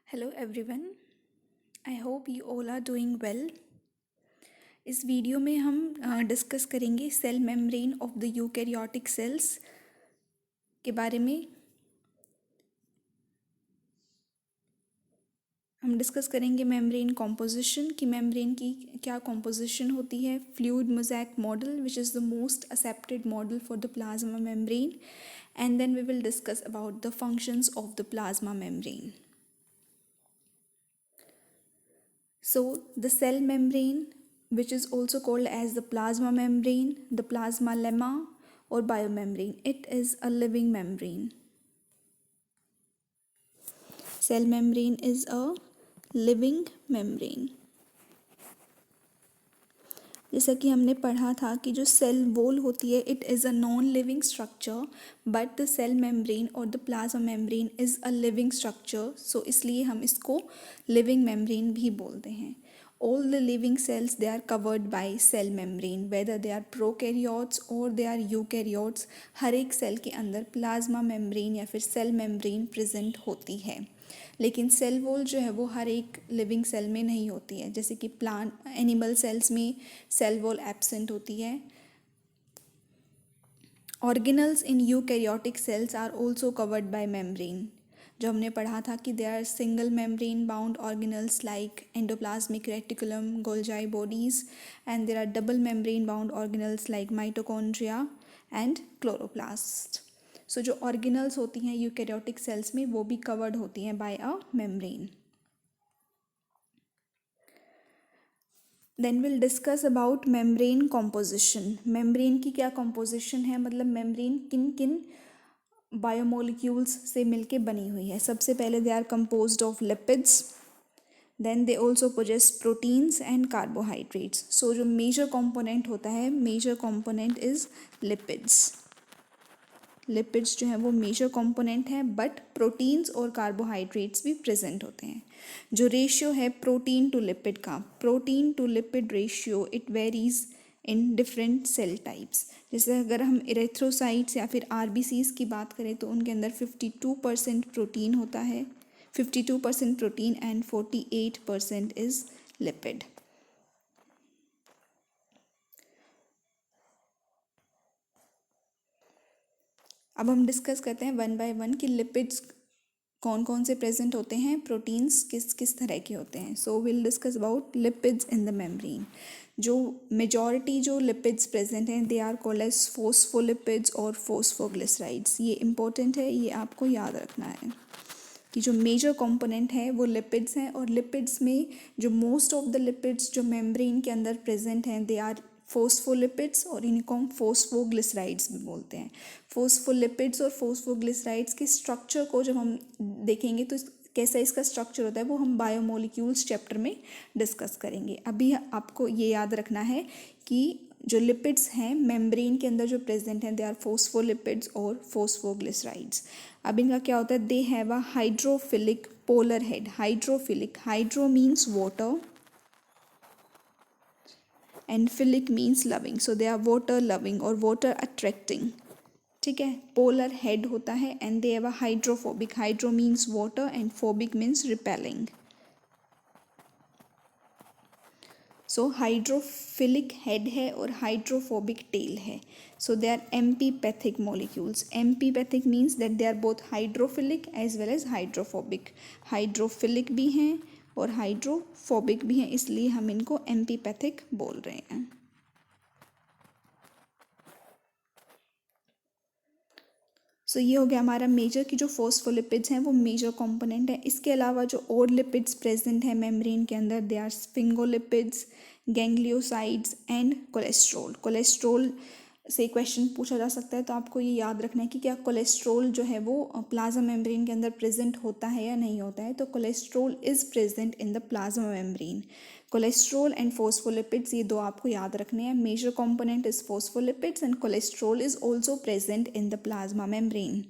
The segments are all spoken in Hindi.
Hello everyone, I hope you all are doing well. इस वीडियो में हम डिस्कस करेंगे cell membrane of the eukaryotic cells के बारे में। हम डिस्कस करेंगे मेम्ब्रेन कॉम्पोजिशन कि मेम्ब्रेन की क्या कॉम्पोजिशन होती है, fluid mosaic model which is the most accepted model for the plasma membrane, and then we will discuss about the functions of the plasma membrane. So the cell membrane, which is also called as the plasma membrane, the plasma lemma or biomembrane, it is a living membrane. Cell membrane is a living membrane. जैसा कि हमने पढ़ा था कि जो सेल वॉल होती है it is a non living structure, but the cell membrane और the plasma membrane is a living structure, so इसलिए हम इसको लिविंग मेम्ब्रेन भी बोलते हैं. All the living cells they are covered by cell membrane, whether they are prokaryotes or they are eukaryotes. हर एक सेल के अंदर प्लाज्मा मेम्ब्रेन या फिर सेल मेम्ब्रेन प्रेजेंट होती है, लेकिन सेल वॉल जो है वो हर एक लिविंग सेल में नहीं होती है. जैसे कि प्लांट एनिमल सेल्स में सेल वॉल एब्सेंट होती है. Organelles in eukaryotic cells are also covered by membrane. जो हमने पढ़ा था कि they are single membrane bound organelles like endoplasmic reticulum, Golgi bodies, and there are double membrane bound organelles like mitochondria and chloroplast. So जो ऑर्गेनल्स होती हैं यूकैरियोटिक सेल्स में वो भी कवर्ड होती हैं by a membrane. Then will discuss about membrane composition. Membrane की क्या कॉम्पोजिशन है, मतलब मेम्ब्रेन किन किन बायोमोलिक्यूल्स से मिलके बनी हुई है. सबसे पहले they are composed of lipids, then they also possess proteins and carbohydrates. So जो मेजर कॉम्पोनेंट होता है, major component is lipids. Lipids जो है वो मेजर कॉम्पोनेंट है, बट प्रोटीन्स और कार्बोहाइड्रेट्स भी प्रेजेंट होते हैं. जो रेशियो है प्रोटीन टू लिपिड का, protein to lipid ratio it varies in different cell types. जैसे अगर हम इरेथ्रोसाइट्स या फिर आरबीसीज की बात करें तो उनके अंदर 52% प्रोटीन होता है, 52% प्रोटीन एंड 48% इज लिपिड. अब हम डिस्कस करते हैं वन बाय वन कि लिपिड्स कौन कौन से प्रेजेंट होते हैं, प्रोटीन्स किस किस तरह के होते हैं. So will discuss about lipids in the membrane. जो मेजॉरिटी जो लिपिड्स प्रेजेंट हैं they are called as phospholipids और फोस्फोग्लिसराइड्स. ये इंपॉर्टेंट है, ये आपको याद रखना है कि जो मेजर कंपोनेंट है वो लिपिड्स हैं. और लिपिड्स में जो मोस्ट ऑफ द लिपिड्स जो मेम्ब्रेन के अंदर प्रेजेंट हैं दे आर फोस्फोलिपिड्स, और इनको हम फोस्फोग्लिसराइड्स भी बोलते हैं. फोस्फोलिपिड्स और फोस्फोग्लिसराइड्स के स्ट्रक्चर को जब हम देखेंगे तो कैसा इसका स्ट्रक्चर होता है वो हम बायोमोलिक्यूल्स चैप्टर में डिस्कस करेंगे. अभी आपको ये याद रखना है कि जो लिपिड्स हैं मेम्ब्रेन के अंदर जो प्रेजेंट हैं दे आर फोस्फोलिपिड्स और फोस्फोग्लिसराइड्स. अब इनका क्या होता है, they have a hydrophilic polar head. Hydrophilic, hydro means water and philic means loving, so they are water loving और वाटर अट्रैक्टिंग. ठीक है, पोलर हेड होता है and they have a hydrophobic. Hydro means water and phobic means repelling. So hydrophilic head है और हाइड्रोफोबिक टेल है. So they are amphipathic molecules. Amphipathic means that they are both hydrophilic as well as hydrophobic. Hydrophilic भी हैं और हाइड्रोफोबिक भी हैं, इसलिए हम इनको एम्पीपैथिक बोल रहे हैं. सो ये हो गया हमारा मेजर की जो फोस्फोलिपिड्स हैं वो मेजर कंपोनेंट है. इसके अलावा जो और लिपिड्स प्रेजेंट हैं मेम्ब्रेन के अंदर they are sphingolipids, gangliosides and cholesterol. Cholesterol से क्वेश्चन पूछा जा सकता है, तो आपको ये याद रखना है कि क्या कोलेस्ट्रॉल जो है वो प्लाज्मा मेम्ब्रेन के अंदर प्रेजेंट होता है या नहीं होता है. तो cholesterol is present in the plasma membrane. Cholesterol and phospholipids ये दो आपको याद रखने हैं. Major component is phospholipids and cholesterol is also present in the plasma membrane.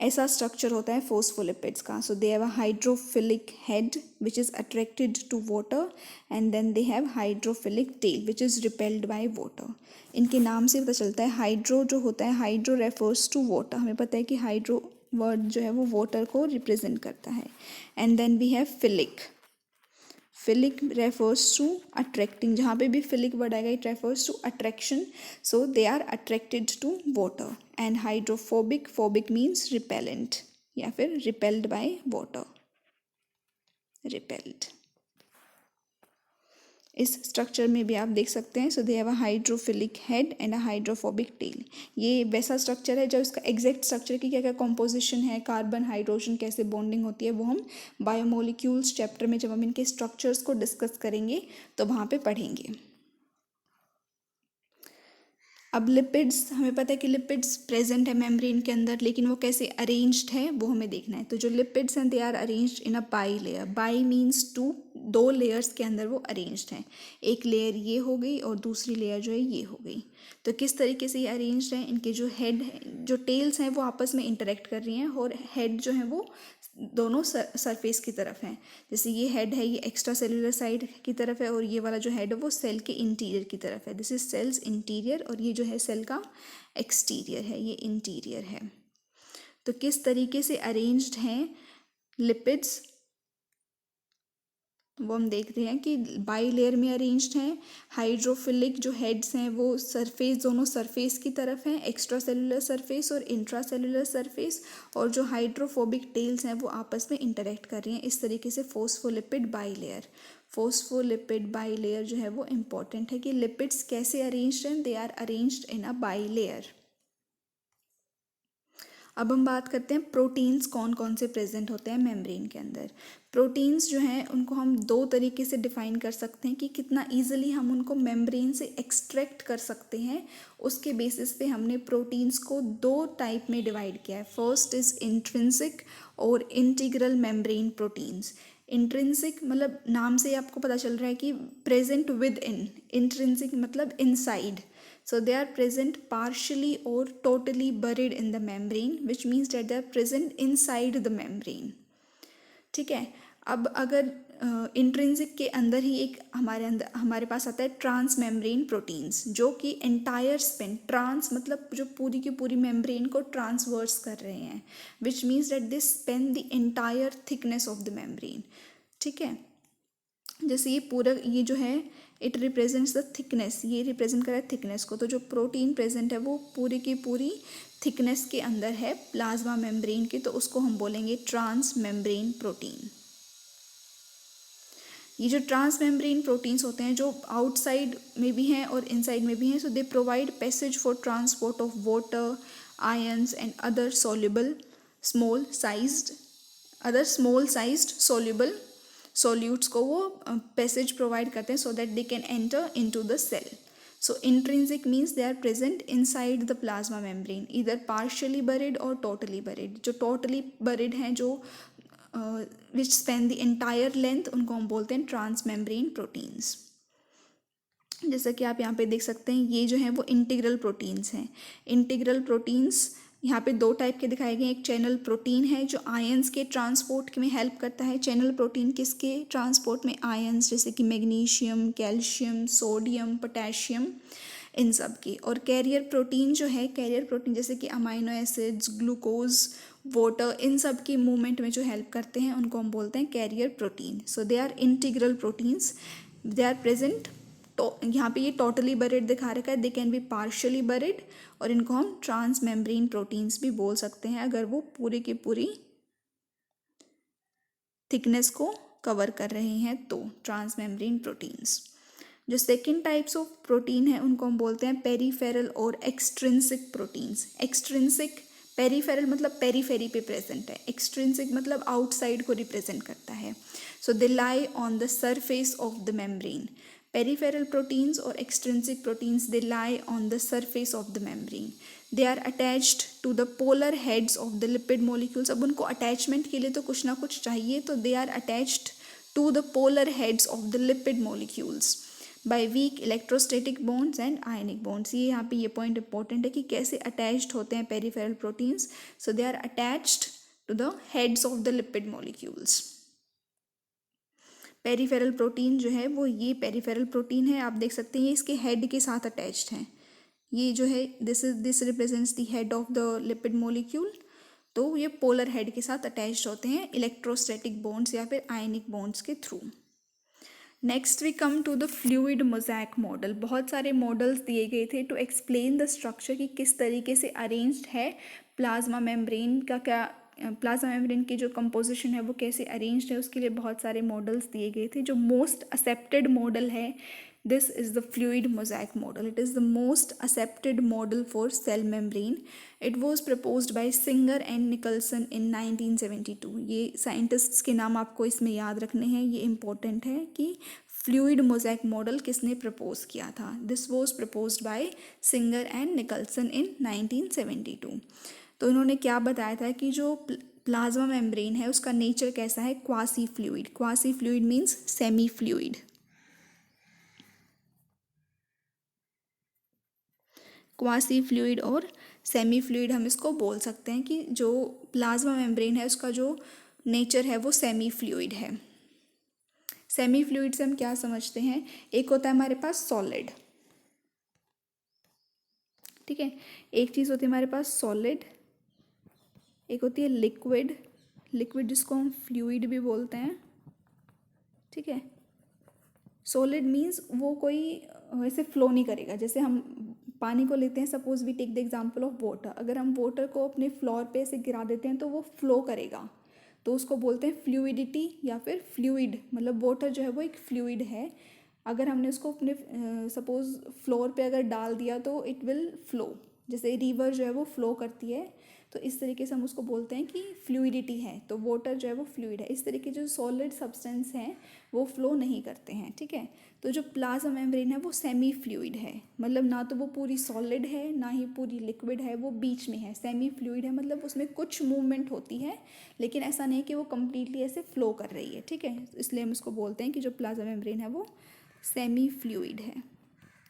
ऐसा स्ट्रक्चर होता है फोस्फोलिपिड्स का. So they have a hydrophilic head which is attracted to water and then they have hydrophilic tail which is repelled by water. इनके नाम से पता चलता है हाइड्रो जो होता है, हाइड्रो रेफर्स टू वाटर. हमें पता है कि हाइड्रो वर्ड जो है वो वाटर को रिप्रेजेंट करता है. And then we have philic. Philic refers to attracting. जहाँ पे भी फिलिक वर्ड आएगा it refers to attraction. So they are attracted to water. And hydrophobic, phobic means repellent या फिर रिपेल्ड बाय वाटर. रिपेल्ड. इस स्ट्रक्चर में भी आप देख सकते हैं. So they have a hydrophilic head and a hydrophobic tail. ये वैसा स्ट्रक्चर है जब इसका एग्जैक्ट स्ट्रक्चर की क्या क्या कॉम्पोजिशन है, कार्बन हाइड्रोजन कैसे बॉन्डिंग होती है, वो हम बायोमोलिक्यूल्स चैप्टर में जब हम इनके स्ट्रक्चर्स को डिस्कस करेंगे तो वहाँ पे पढ़ेंगे. अब लिपिड्स, हमें पता है कि लिपिड्स प्रेजेंट है मेम्ब्रेन के अंदर, लेकिन वो कैसे अरेंज्ड है वो हमें देखना है. तो जो लिपिड्स हैं they are arranged in a bilayer. Bi means two, दो लेयर्स के अंदर वो अरेंज्ड हैं. एक लेयर ये हो गई और दूसरी लेयर जो है ये हो गई. तो किस तरीके से ये अरेंज्ड हैं, इनके जो हेड जो टेल्स हैं वो आपस में इंटरेक्ट कर रही हैं और हेड जो है वो दोनों सरफेस की तरफ हैं. जैसे ये हेड है ये एक्स्ट्रा सेलुलर साइड की तरफ है और ये वाला जो हेड है वो सेल के इंटीरियर की तरफ है. दिस इज सेल्स इंटीरियर और ये जो है सेल का एक्सटीरियर है, ये इंटीरियर है. तो किस तरीके से अरेंज्ड हैं लिपिड्स वो हम देख रहे हैं कि बाई लेयर में अरेंज्ड हैं. हाइड्रोफिलिक जो हेड्स हैं वो सरफेस, दोनों सरफेस की तरफ हैं, एक्स्ट्रा सेलुलर सरफेस और इंट्रा सेलुलर सरफेस. और जो हाइड्रोफोबिक टेल्स हैं वो आपस में इंटरेक्ट कर रही हैं. इस तरीके से phospholipid by layer. Phospholipid by layer जो है वो इम्पॉर्टेंट है कि लिपिड्स कैसे अरेंज्ड हैं. They are arranged in a bilayer. अब हम बात करते हैं प्रोटीन्स कौन कौन से प्रेजेंट होते हैं मेम्ब्रेन के अंदर. प्रोटीन्स जो हैं उनको हम दो तरीके से डिफाइन कर सकते हैं कि कितना इजीली हम उनको मेम्ब्रेन से एक्सट्रैक्ट कर सकते हैं. उसके बेसिस पे हमने प्रोटीन्स को दो टाइप में डिवाइड किया है. फर्स्ट इज इंट्रिंसिक और इंटीग्रल मेम्ब्रेन प्रोटीन्स. इंट्रिंसिक मतलब नाम से आपको पता चल रहा है कि प्रेजेंट विद इन. इंट्रिंसिक मतलब inside. So they are present partially or totally buried in the membrane, which means that they are present inside the membrane. ठीक है. अब अगर इंट्रिंसिक के अंदर ही एक हमारे पास आता है ट्रांस मेम्ब्रेन प्रोटीन्स, जो कि एंटायर स्पेन, ट्रांस मतलब जो पूरी की पूरी मेम्ब्रेन को ट्रांसवर्स कर रहे हैं, विच means that this Spain the entire thickness of the membrane. ठीक है. जैसे ये पूरा ये जो है इट रिप्रेजेंट्स द थिकनेस, ये रिप्रेजेंट कर रहा है थिकनेस को. तो जो प्रोटीन प्रेजेंट है वो पूरी की पूरी थिकनेस के अंदर है प्लाज्मा मेम्ब्रेन के, तो उसको हम बोलेंगे ट्रांस मेम्ब्रेन प्रोटीन. ये जो ट्रांस मेम्ब्रेन प्रोटीन्स होते हैं जो आउटसाइड में भी हैं और इनसाइड में भी हैं. So they provide passage for transport of water, ions and other soluble small sized soluble solutes को वो पैसेज प्रोवाइड करते हैं so that they can enter into the cell. So intrinsic means they are present inside the plasma membrane, इधर पार्शियली बरिड और टोटली बरिड. जो टोटली बरिड हैं, जो which span the entire length, उनको हम बोलते हैं ट्रांस मेम्ब्रेन प्रोटीन्स. जैसा कि आप यहाँ पे देख सकते हैं ये जो है वो इंटीग्रल प्रोटीन्स हैं. इंटीग्रल प्रोटीन्स यहाँ पे दो टाइप के दिखाए गए. एक चैनल प्रोटीन है जो आयंस के ट्रांसपोर्ट में हेल्प करता है. चैनल प्रोटीन किसके ट्रांसपोर्ट में? आयंस, जैसे कि मैग्नीशियम, कैल्शियम, सोडियम, पोटेशियम, इन सब की. और कैरियर प्रोटीन जो है, कैरियर प्रोटीन जैसे कि अमाइनो एसिड्स, ग्लूकोज, वाटर, इन सब की मूवमेंट में जो हेल्प करते हैं उनको हम बोलते हैं carrier protein. So they are integral proteins. They are present. तो यहाँ पे ये टोटली बरिड दिखा रखा है, they can be partially buried, और इनको हम ट्रांस मेम्ब्रेन प्रोटीन्स भी बोल सकते हैं अगर वो पूरी की पूरी थिकनेस को कवर कर रहे हैं तो. Trans membrane proteins. जो सेकेंड टाइप्स ऑफ प्रोटीन है उनको हम बोलते हैं पेरीफेरल और एक्सट्रिंसिक प्रोटीन्स. एक्सट्रिंसिक, पेरीफेरल मतलब पेरीफेरी पे प्रेजेंट है, एक्सट्रिंसिक मतलब आउटसाइड को रिप्रेजेंट करता है. So they lie on the surface of the membrane. Peripheral proteins or extrinsic proteins, they lie on the surface of the membrane. They are attached to the polar heads of the lipid molecules. अब उनको attachment के लिए तो कुछ ना कुछ चाहिए, तो they are attached to the polar heads of the lipid molecules by weak electrostatic bonds and ionic bonds. ये यहाँ पे ये point important है कि कैसे attached होते हैं peripheral proteins. So they are attached to the heads of the lipid molecules. Peripheral protein जो है वो ये पेरीफेरल प्रोटीन है, आप देख सकते हैं ये इसके हेड के साथ अटैच्ड हैं. ये जो है this represents the head of the lipid molecule. तो ये पोलर हेड के साथ अटैच्ड होते हैं इलेक्ट्रोस्टैटिक बॉन्ड्स या फिर आयनिक बॉन्ड्स के थ्रू। Next we come to the fluid mosaic model. बहुत सारे मॉडल्स दिए गए थे टू एक्सप्लेन द स्ट्रक्चर कि किस तरीके से अरेंज्ड है प्लाज्मा मेम्ब्रेन का, क्या प्लाज्मा मेम्ब्रेन की जो कंपोजिशन है वो कैसे अरेंज्ड है, उसके लिए बहुत सारे मॉडल्स दिए गए थे। जो मोस्ट एक्सेप्टेड मॉडल है, this is the fluid mosaic model. It is the most accepted model for cell membrane. It was proposed by Singer and Nicolson in 1972। ये साइंटिस्ट्स के नाम आपको इसमें याद रखने हैं, ये इंपॉर्टेंट है कि फ्लूइड मोज़ैक मॉडल किसने प्रपोज किया था। This was proposed by Singer and Nicolson in 1972। तो इन्होंने क्या बताया था कि जो प्लाज्मा मेम्ब्रेन है उसका नेचर कैसा है, quasi fluid. Quasi fluid means semi fluid. Quasi fluid और सेमी फ्लूइड हम इसको बोल सकते हैं कि जो प्लाज्मा मेम्ब्रेन है उसका जो नेचर है वो सेमी फ्लूइड है। सेमी फ्लूइड से हम क्या समझते हैं, एक होता है हमारे पास सॉलिड, ठीक है, एक चीज़ होती है हमारे पास सॉलिड, एक होती है लिक्विड। लिक्विड जिसको हम फ्लूइड भी बोलते हैं, ठीक है। सॉलिड मीन्स वो कोई वैसे फ्लो नहीं करेगा। जैसे हम पानी को लेते हैं, suppose we take the example of water. अगर हम वाटर को अपने फ्लोर पे से गिरा देते हैं तो वो फ्लो करेगा, तो उसको बोलते हैं फ्लूइडिटी या फिर फ्लूइड। मतलब वाटर जो है वो एक फ्लूइड है। अगर हमने उसको अपने सपोज फ्लोर पे अगर डाल दिया तो इट विल फ्लो। जैसे रिवर जो है वो फ्लो करती है, तो इस तरीके से हम उसको बोलते हैं कि फ्लूइडिटी है, तो वाटर जो है वो फ्लूइड है। इस तरीके जो सॉलिड सब्सटेंस हैं वो फ्लो नहीं करते हैं, ठीक है। तो जो प्लाज्मा मेम्ब्रेन है वो सेमी फ्लूइड है, मतलब ना तो वो पूरी सॉलिड है ना ही पूरी लिक्विड है, वो बीच में है, सेमी फ्लूइड है। मतलब उसमें कुछ मूवमेंट होती है, लेकिन ऐसा नहीं कि वो कम्प्लीटली ऐसे फ्लो कर रही है, ठीक है। इसलिए हम उसको बोलते हैं कि जो प्लाज्मा मेम्ब्रेन है वो सेमी फ्लूइड है।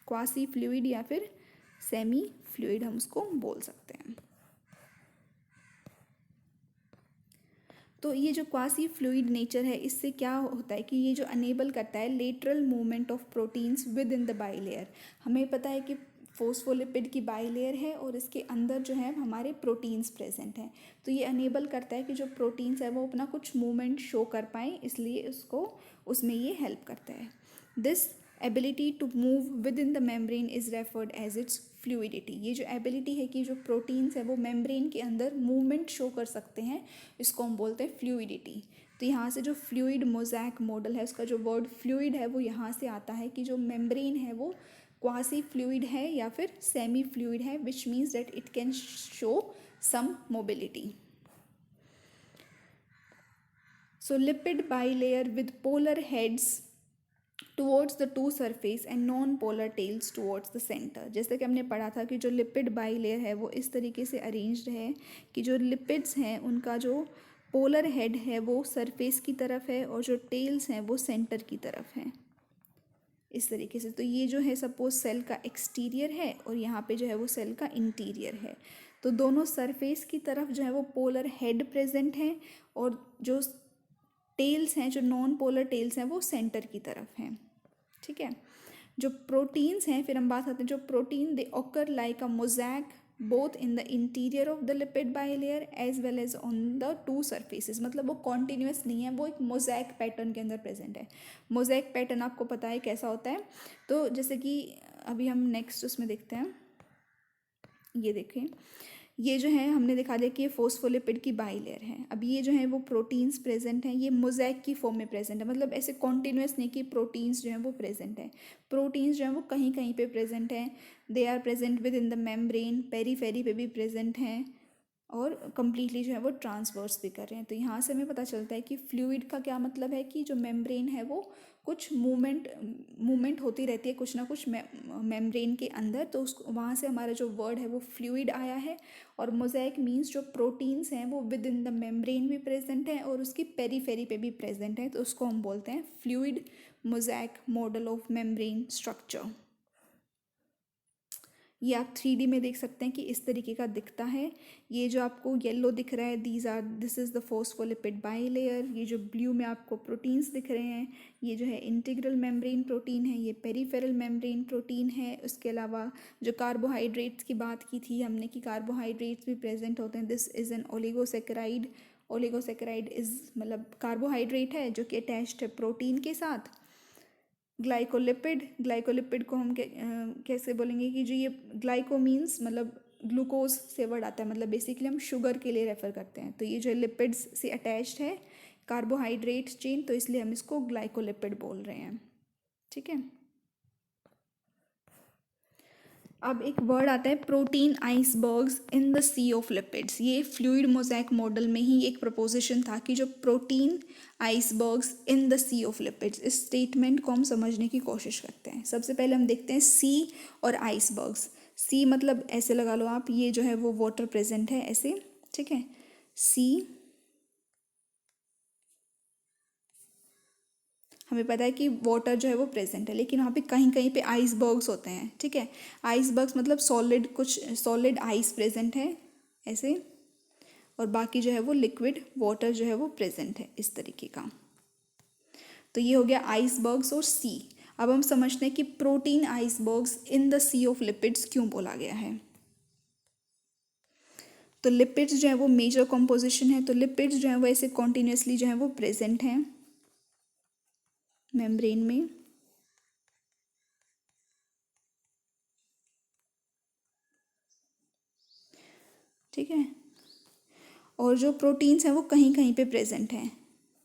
क्वासी फ्लूइड या फिर सेमी फ्लूइड हम उसको बोल सकते हैं। तो ये जो क्वासी फ्लूइड नेचर है, इससे क्या होता है कि ये जो अनेबल करता है lateral movement of proteins with in the bilayer. हमें पता है कि फोस्फोलिपिड की बाइलेयर है और इसके अंदर जो है हमारे प्रोटीन्स प्रेजेंट हैं। तो ये अनेबल करता है कि जो प्रोटीन्स है वो अपना कुछ मूवमेंट शो कर पाएँ, इसलिए उसको उसमें ये हेल्प करता है। This ability to move within the membrane is referred as its fluidity. ये जो एबिलिटी है कि जो प्रोटीन्स है वो मेम्ब्रेन के अंदर मूवमेंट शो कर सकते हैं, इसको हम बोलते हैं फ्लूइडिटी। तो यहाँ से जो फ्लूइड मोज़ैक मॉडल है उसका जो वर्ड फ्लूइड है वो यहाँ से आता है कि जो मेम्ब्रेन है वो क्वासी फ्लूइड है या फिर सेमी फ्लूइड है, which means that it can show some mobility. So lipid bilayer with polar heads towards the two surface and non-polar tails towards the center। जैसे कि हमने पढ़ा था कि जो लिपिड बाइलेयर है वो इस तरीके से अरेंज्ड है कि जो लिपिड्स हैं उनका जो पोलर हेड है वो सरफेस की तरफ है और जो टेल्स हैं वो सेंटर की तरफ हैं, इस तरीके से। तो ये जो है सपोज सेल का एक्सटीरियर है और यहाँ पे जो है वो सेल का इंटीरियर है। तो दोनों सरफेस की तरफ जो है वो पोलर हेड प्रेजेंट है और जो टेल्स हैं, जो नॉन पोलर टेल्स हैं वो सेंटर की तरफ हैं, ठीक है। जो प्रोटीन्स हैं, फिर हम बात करते हैं जो protein, they occur like a mosaic both in the interior of the lipid bilayer as well as on the two surfaces. मतलब वो कॉन्टीन्यूस नहीं है, वो एक मोज़ैक पैटर्न के अंदर प्रेजेंट है। मोज़ैक पैटर्न आपको पता है कैसा होता है। तो जैसे कि अभी हम नेक्स्ट उसमें देखते हैं, ये देखें, ये जो है हमने दिखा दिया कि ये फोस्फोलिपिड की बाइलेयर है। अब ये जो है वो प्रोटीन्स प्रेजेंट हैं, ये मोज़ैक की फॉर्म में प्रेजेंट है। मतलब ऐसे कॉन्टिन्यूस नहीं कि प्रोटीन्स जो हैं वो प्रेजेंट हैं। प्रोटीन्स जो हैं वो कहीं कहीं पे प्रेजेंट हैं। They are present within the membrane, periphery पे भी प्रेजेंट हैं और कम्प्लीटली जो है वो ट्रांसवर्स भी कर रहे हैं। तो यहाँ से हमें पता चलता है कि फ्लूइड का क्या मतलब है कि जो मेम्ब्रेन है वो कुछ मूवमेंट होती रहती है कुछ ना कुछ मेम्ब्रेन के अंदर। तो उसको वहाँ से हमारा जो वर्ड है वो फ्लूइड आया है। और मोज़ैक मीन्स जो प्रोटीन्स हैं वो विद इन द मेम्ब्रेन भी प्रेजेंट हैं और उसकी पेरीफेरी पे भी प्रेजेंट है, तो उसको हम बोलते हैं fluid mosaic model of membrane structure. ये आप 3D में देख सकते हैं कि इस तरीके का दिखता है। ये जो आपको येलो दिख रहा है, this is the phospholipid bilayer. ये जो ब्लू में आपको प्रोटीन्स दिख रहे हैं, ये जो है इंटीग्रल मेम्ब्रेन प्रोटीन है, ये पेरिफेरल मेम्ब्रेन प्रोटीन है। उसके अलावा जो कार्बोहाइड्रेट्स की बात की थी हमने कि कार्बोहाइड्रेट्स भी प्रेजेंट होते हैं, this is an oligosaccharide. Oligosaccharide is मतलब कार्बोहाइड्रेट है जो कि अटैच्ड है प्रोटीन के साथ। ग्लाइकोलिपिड को हम कैसे बोलेंगे कि जो ये ग्लाइको मीन्स मतलब ग्लूकोज से वर्ड आता है, मतलब बेसिकली हम शुगर के लिए रेफर करते हैं। तो ये जो लिपिड्स से अटैच्ड है कार्बोहाइड्रेट चेन, तो इसलिए हम इसको ग्लाइकोलिपिड बोल रहे हैं। ठीक है। अब एक वर्ड आता है protein icebergs in the sea of lipids. ये फ्लूइड मोज़ेक मॉडल में ही एक प्रपोजिशन था कि जो protein icebergs in the sea of lipids, इस स्टेटमेंट को हम समझने की कोशिश करते हैं। सबसे पहले हम देखते हैं सी और आइसबर्ग्स। सी मतलब ऐसे लगा लो आप, ये जो है वो वाटर प्रेजेंट है ऐसे, ठीक है। सी हमें पता है कि वाटर जो है वो प्रेजेंट है, लेकिन वहाँ पे कहीं कहीं पे आइसबर्ग्स होते हैं, ठीक है। आइसबर्ग्स मतलब सॉलिड, कुछ सॉलिड आइस प्रेजेंट है ऐसे, और बाकी जो है वो लिक्विड वाटर जो है वो प्रेजेंट है इस तरीके का। तो ये हो गया आइसबर्ग्स और सी। अब हम समझते हैं कि protein icebergs in the sea of lipids क्यों बोला गया है। तो लिपिड्स जो है वो मेजर कॉम्पोजिशन है, तो लिपिड्स जो है वो ऐसे कॉन्टिन्यूसली जो है वो प्रेजेंट हैं मेम्ब्रेन में। ठीक है। और जो प्रोटीन्स हैं वो कहीं कहीं पे प्रेजेंट हैं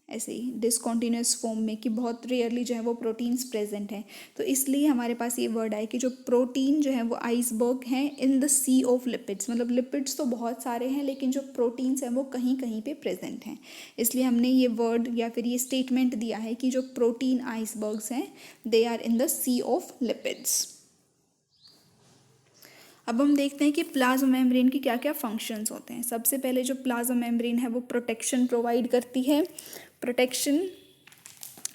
ऐसे ही डिसकॉन्टिन्यूस फॉर्म में, कि बहुत रेयरली जो है वो प्रोटीन्स प्रेजेंट हैं। तो इसलिए हमारे पास ये वर्ड आए कि जो प्रोटीन जो है वो आइसबर्ग हैं in the sea of lipids, मतलब लिपिड्स तो बहुत सारे हैं लेकिन जो प्रोटीन्स हैं वो कहीं कहीं पे प्रेजेंट हैं। इसलिए हमने ये वर्ड या फिर ये स्टेटमेंट दिया है कि जो प्रोटीन आइसबर्ग्स हैं they are in the sea of lipids. अब हम देखते हैं कि प्लाज्मा मेम्ब्रेन की क्या क्या फंक्शंस होते हैं। सबसे पहले जो प्लाज्मा मेम्ब्रेन है वो प्रोटेक्शन प्रोवाइड करती है। प्रोटेक्शन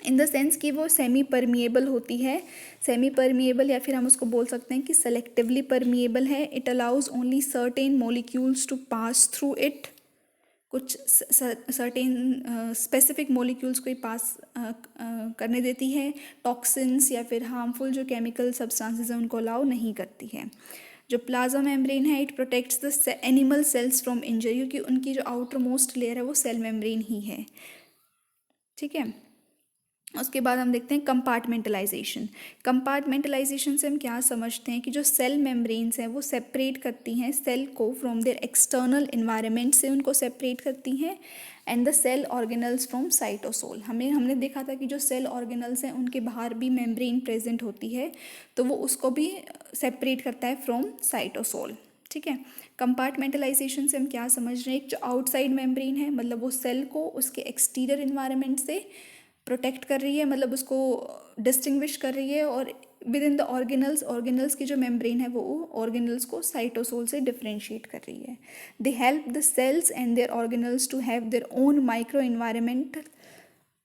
इन द सेंस कि वो सेमी परमिएबल होती है। सेमी परमिएबल या फिर हम उसको बोल सकते हैं कि सेलेक्टिवली परमिएबल है। It allows only certain molecules to pass through it. कुछ सर्टेन स्पेसिफिक मॉलिक्यूल्स को ही पास करने देती है। टॉक्सिन्स या फिर हार्मफुल जो केमिकल सब्सटेंसेस हैं उनको अलाउ नहीं करती है। जो प्लाज्मा मेम्ब्रेन है it protects the animal cells from injury, क्योंकि उनकी जो आउटर मोस्ट लेयर है वो सेल मेम्ब्रेन ही है। ठीक है। उसके बाद हम देखते हैं कंपार्टमेंटलाइजेशन। कंपार्टमेंटलाइजेशन से हम क्या समझते हैं कि जो सेल मेम्ब्रेन्स हैं वो सेपरेट करती हैं सेल को फ्रॉम देयर एक्सटर्नल इन्वायरमेंट से, उनको सेपरेट करती हैं, and the cell organelles from cytosol. हमने देखा था कि जो सेल ऑर्गेनल्स हैं उनके बाहर भी मेम्ब्रेन प्रेजेंट होती है, तो वो उसको भी सेपरेट करता है फ्रॉम साइटोसोल। ठीक है। कंपार्टमेंटलाइजेशन से हम क्या समझ रहे हैं, एक जो आउटसाइड मेम्ब्रेन है मतलब वो सेल को उसके एक्सटीरियर इन्वायरमेंट से प्रोटेक्ट कर रही है, मतलब उसको डिस्टिंग्विश कर रही है, और विद इन द ऑर्गेनल्स की जो मेम्ब्रेन है वो ऑर्गेनल्स को साइटोसोल से डिफरेंशिएट कर रही है। They help the cells and their organelles to have their own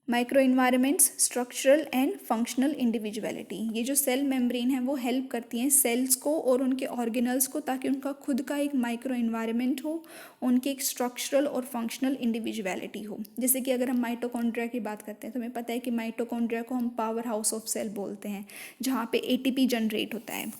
micro environments, structural and functional individuality. ये जो सेल मेम्ब्रेन है वो हेल्प करती हैं सेल्स को और उनके ऑर्गेनल्स को, ताकि उनका खुद का एक माइक्रो इन्वायरमेंट हो, उनकी एक स्ट्रक्चरल और फंक्शनल इंडिविजुअलिटी हो। जैसे कि अगर हम माइटोकॉन्ड्रिया की बात करते हैं तो हमें पता है कि माइटोकॉन्ड्रिया को हम पावर हाउस ऑफ सेल बोलते हैं, जहाँ पे एटीपी जनरेट होता है,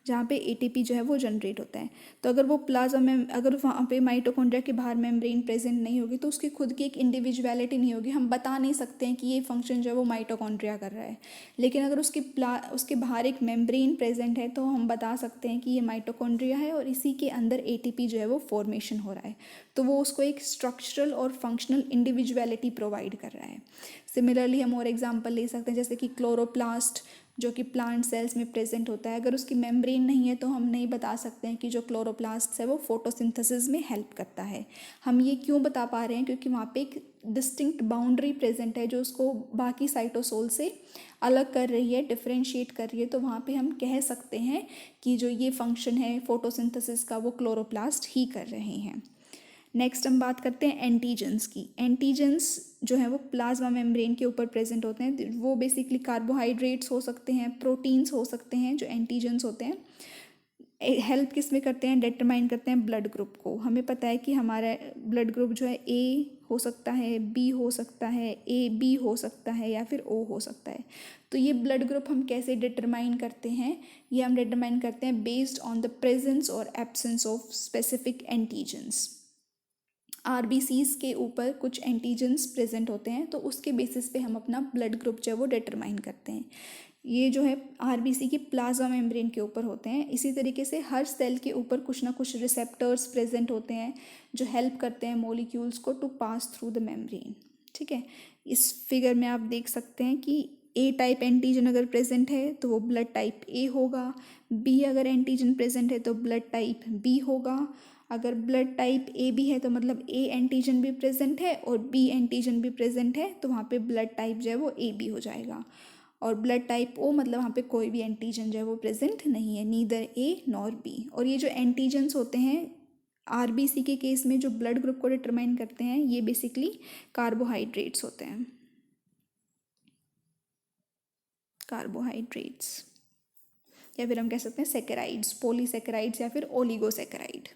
जहाँ पे एटीपी जो है वो जनरेट होता है। तो अगर वो प्लाज्मा में, अगर वहाँ पे माइटोकॉन्ड्रिया के बाहर मेम्ब्रेन प्रेजेंट नहीं होगी तो उसकी खुद की एक इंडिविजुअलिटी नहीं होगी। हम बता नहीं सकते हैं कि ये फंक्शन जो है वो माइटोकॉन्ड्रिया कर रहा है, लेकिन अगर उसके बाहर एक मेम्ब्रेन प्रेजेंट है तो हम बता सकते हैं कि ये माइटोकॉन्ड्रिया है और इसी के अंदर एटीपी जो है वो फॉर्मेशन हो रहा है, तो वो उसको एक स्ट्रक्चरल और फंक्शनल इंडिविजुअलिटी प्रोवाइड कर रहा है। सिमिलरली हम और एग्जाम्पल ले सकते हैं, जैसे कि क्लोरोप्लास्ट जो कि प्लांट सेल्स में प्रेजेंट होता है। अगर उसकी मेम्ब्रेन नहीं है तो हम नहीं बता सकते हैं कि जो क्लोरोप्लास्ट है वो फोटोसिंथेसिस में हेल्प करता है। हम ये क्यों बता पा रहे हैं, क्योंकि वहाँ पे एक डिस्टिंक्ट बाउंड्री प्रेजेंट है जो उसको बाकी साइटोसोल से अलग कर रही है, डिफरेंशिएट कर रही है। तो वहाँ पे हम कह सकते हैं कि जो ये फंक्शन है फोटोसिंथेसिस का वो क्लोरोप्लास्ट ही कर रहे हैं। नेक्स्ट हम बात करते हैं एंटीजेंस की। एंटीजेंस जो है वो प्लाज्मा मेम्ब्रेन के ऊपर प्रेजेंट होते हैं। वो बेसिकली कार्बोहाइड्रेट्स हो सकते हैं, प्रोटीन्स हो सकते हैं, जो एंटीजेंस होते हैं। हेल्प किस में करते हैं, डिटरमाइन करते हैं ब्लड ग्रुप को। हमें पता है कि हमारा ब्लड ग्रुप जो है ए हो सकता है, बी हो सकता है, ए बी हो सकता है, या फिर ओ हो सकता है। तो ये ब्लड ग्रुप हम कैसे डिटरमाइन करते हैं, ये हम डिटरमाइन करते हैं बेस्ड ऑन द प्रेजेंस और absence of specific antigens. RBCs के ऊपर कुछ एंटीजेंस प्रेजेंट होते हैं, तो उसके बेसिस पे हम अपना ब्लड ग्रुप जो है वो डिटरमाइन करते हैं। ये जो है आरबीसी की प्लाज्मा मेम्ब्रेन के ऊपर होते हैं। इसी तरीके से हर सेल के ऊपर कुछ ना कुछ रिसेप्टर्स प्रेजेंट होते हैं जो हेल्प करते हैं मॉलिक्यूल्स को to pass through the membrane. ठीक है, इस फिगर में आप देख सकते हैं कि ए टाइप एंटीजन अगर प्रेजेंट है तो वो ब्लड टाइप ए होगा, बी अगर एंटीजन प्रेजेंट है तो ब्लड टाइप बी होगा। अगर ब्लड टाइप ए बी है तो मतलब ए एंटीजन भी प्रेजेंट है और बी एंटीजन भी प्रेजेंट है, तो वहाँ पे ब्लड टाइप जो है वो ए बी हो जाएगा। और ब्लड टाइप ओ मतलब वहाँ पे कोई भी एंटीजन जो है वो प्रेजेंट नहीं है, नीदर ए नॉर बी। और ये जो एंटीजन्स होते हैं आरबीसी के केस में जो ब्लड ग्रुप को डिटरमाइन करते हैं, ये बेसिकली कार्बोहाइड्रेट्स होते हैं, कार्बोहाइड्रेट्स, या फिर हम कह सकते हैं सेकेराइड्स, पॉलीसेकेराइड्स या फिर ओलिगोसेकेराइड।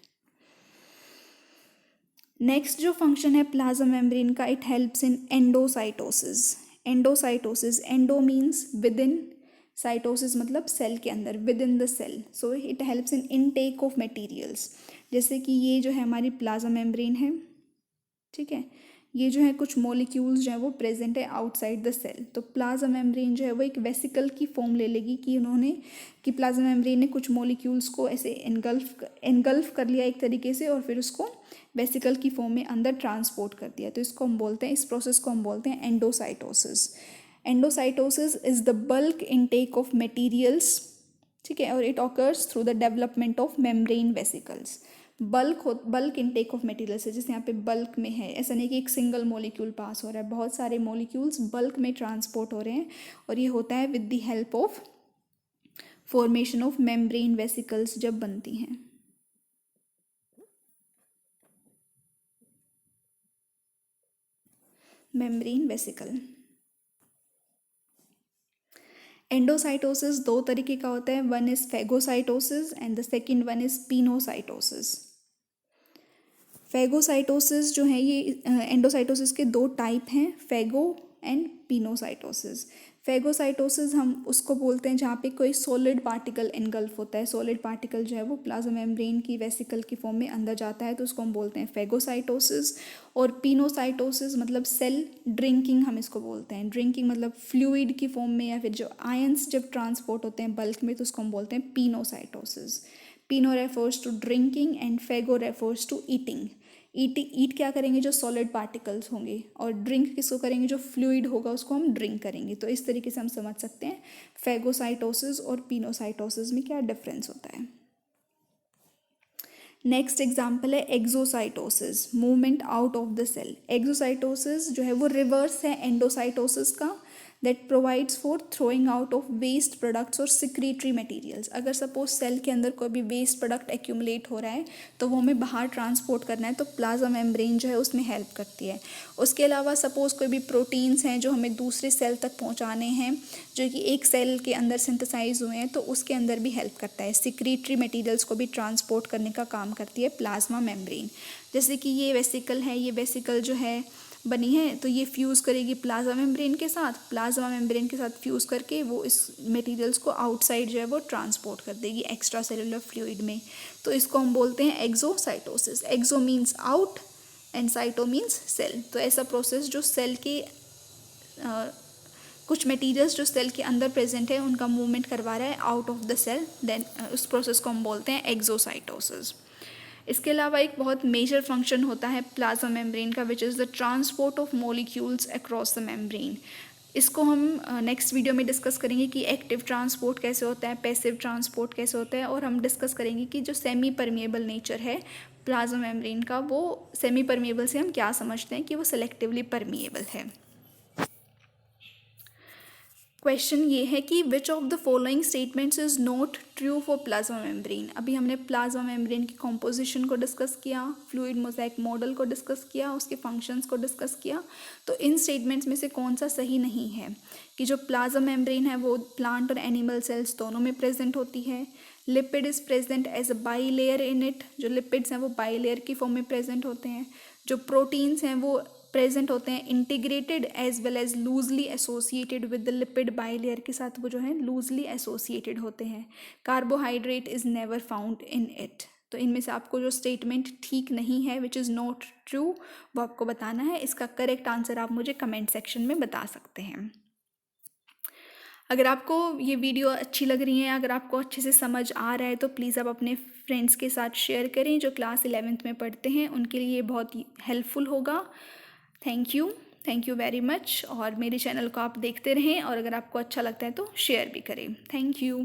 नेक्स्ट जो फंक्शन है प्लाज्मा मेम्ब्रेन का, it helps in endocytosis. Endocytosis, endo means within, cytosis मतलब सेल के अंदर, within the cell. So it helps in intake of materials. जैसे कि ये जो है हमारी प्लाज्मा मेम्ब्रेन है, ठीक है, ये जो है कुछ मॉलिक्यूल्स जो है वो प्रेजेंट है आउटसाइड द सेल। तो प्लाज्मा मेम्ब्रेन जो है वो एक वेसिकल की फॉर्म ले लेगी कि प्लाज्मा मेम्ब्रेन ने कुछ मॉलिक्यूल्स को ऐसे एनगल्फ कर लिया एक तरीके से, और फिर उसको वेसिकल की फॉर्म में अंदर ट्रांसपोर्ट कर दिया। तो इसको हम बोलते हैं, इस प्रोसेस को हम बोलते हैं endocytosis. Endocytosis is the bulk intake of materials, ठीक है, और it occurs through the development of membrane vesicles. Bulk intake of materials है, जैसे यहाँ पे बल्क में है, ऐसा नहीं कि एक सिंगल मॉलिक्यूल पास हो रहा है, बहुत सारे मॉलिक्यूल्स बल्क में ट्रांसपोर्ट हो रहे हैं, और ये होता है with the help of formation of membrane vesicles जब बनती हैं। Membrane vesicle. एंडोसाइटोसिस दो तरीके का होता है, one is phagocytosis and the second one is pinocytosis. Phagocytosis जो है ये एंडोसाइटोसिस के दो टाइप हैं, फेगो एंड पिनोसाइटोसिस। फेगोसाइटोसिस हम उसको बोलते हैं जहाँ पे कोई सॉलिड पार्टिकल इनगल्फ होता है, सॉलिड पार्टिकल जो है वो प्लाज्मा मेम्ब्रेन की वेसिकल की फॉर्म में अंदर जाता है, तो उसको हम बोलते हैं फेगोसाइटोसिस। और पिनोसाइटोसिस मतलब सेल ड्रिंकिंग, हम इसको बोलते हैं। ड्रिंकिंग मतलब फ्लूइड की फॉर्म में, या फिर जो आयंस जब ट्रांसपोर्ट होते हैं बल्क में, तो उसको हम बोलते हैं pinocytosis. Pino refers to drinking and phago refers to eating. Eat क्या करेंगे, जो सॉलिड पार्टिकल्स होंगे, और ड्रिंक किसको करेंगे, जो फ्लूइड होगा उसको हम ड्रिंक करेंगे। तो इस तरीके से हम समझ सकते हैं फेगोसाइटोसिस और पिनोसाइटोसिस में क्या डिफरेंस होता है। नेक्स्ट एग्जाम्पल है exocytosis, movement out of the cell. Exocytosis जो है वो रिवर्स है एंडोसाइटोसिस का, that provides for throwing out of waste products और सिक्रीटरी मटेरियल्स। अगर सपोज सेल के अंदर कोई भी वेस्ट प्रोडक्ट एक्यूमुलेट हो रहा है तो वो हमें बाहर ट्रांसपोर्ट करना है, तो प्लाज्मा मेम्ब्रेन जो है उसमें हेल्प करती है। उसके अलावा सपोज कोई भी प्रोटीन्स हैं जो हमें दूसरे सेल तक पहुंचाने हैं, जो कि एक सेल के अंदर सिंथेसाइज हुए हैं, तो उसके अंदर भी हेल्प करता है। सिक्रीटरी मटेरियल्स को भी ट्रांसपोर्ट करने का काम करती है प्लाज्मा मेम्ब्रेन। जैसे कि ये वेसिकल है, ये वेसिकल जो है बनी है, तो ये फ्यूज़ करेगी प्लाज्मा मेम्ब्रेन के साथ, प्लाज्मा मेम्ब्रेन के साथ फ्यूज़ करके वो इस मटेरियल्स को आउटसाइड जो है वो ट्रांसपोर्ट कर देगी एक्स्ट्रा सेलुलर फ्लूइड में। तो इसको हम बोलते हैं exocytosis. Exo means out and cyto means cell. तो ऐसा प्रोसेस जो सेल के कुछ मटेरियल्स जो सेल के अंदर प्रेजेंट है उनका मूवमेंट करवा रहा है out of the cell, then उस प्रोसेस को हम बोलते हैं एक्सोसाइटोसिस। इसके अलावा एक बहुत मेजर फंक्शन होता है प्लाज्मा मेम्ब्रेन का, विच is the transport of molecules across the membrane. इसको हम नेक्स्ट वीडियो में डिस्कस करेंगे कि एक्टिव ट्रांसपोर्ट कैसे होता है, पैसिव ट्रांसपोर्ट कैसे होता है, और हम डिस्कस करेंगे कि जो सेमी परमिएबल नेचर है प्लाज्मा मेम्ब्रेन का, वो सेमी परमिएबल से हम क्या समझते हैं कि वो सेलेक्टिवली परमिएबल है। क्वेश्चन ये है कि which of the following statements is not true for plasma membrane. अभी हमने प्लाज्मा मेम्ब्रेन की कॉम्पोजिशन को डिस्कस किया, फ्लूइड मोज़ेक मॉडल को डिस्कस किया, उसके फंक्शंस को डिस्कस किया। तो इन स्टेटमेंट्स में से कौन सा सही नहीं है कि जो प्लाज्मा मेम्ब्रेन है वो प्लांट और एनिमल सेल्स दोनों में प्रेजेंट होती है। Lipid is present as a bilayer in it, जो लिपिड्स हैं वो बाई लेयर की फॉर्म में प्रेजेंट होते हैं। जो प्रोटीन्स हैं वो प्रेजेंट होते हैं integrated as well as loosely associated with the lipid bilayer के साथ, वो जो है लूजली एसोसिएटेड होते हैं। Carbohydrate is never found in it. तो इनमें से आपको जो स्टेटमेंट ठीक नहीं है विच इज़ नॉट ट्रू वो आपको बताना है। इसका करेक्ट आंसर आप मुझे कमेंट सेक्शन में बता सकते हैं। अगर आपको ये वीडियो अच्छी लग रही है, अगर आपको अच्छे से समझ आ रहा है तो प्लीज़ आप अपने फ्रेंड्स के साथ शेयर करें जो क्लास 11th में पढ़ते हैं, उनके लिए ये बहुत हेल्पफुल होगा। Thank you very much. और मेरे चैनल को आप देखते रहें और अगर आपको अच्छा लगता है तो शेयर भी करें। Thank you.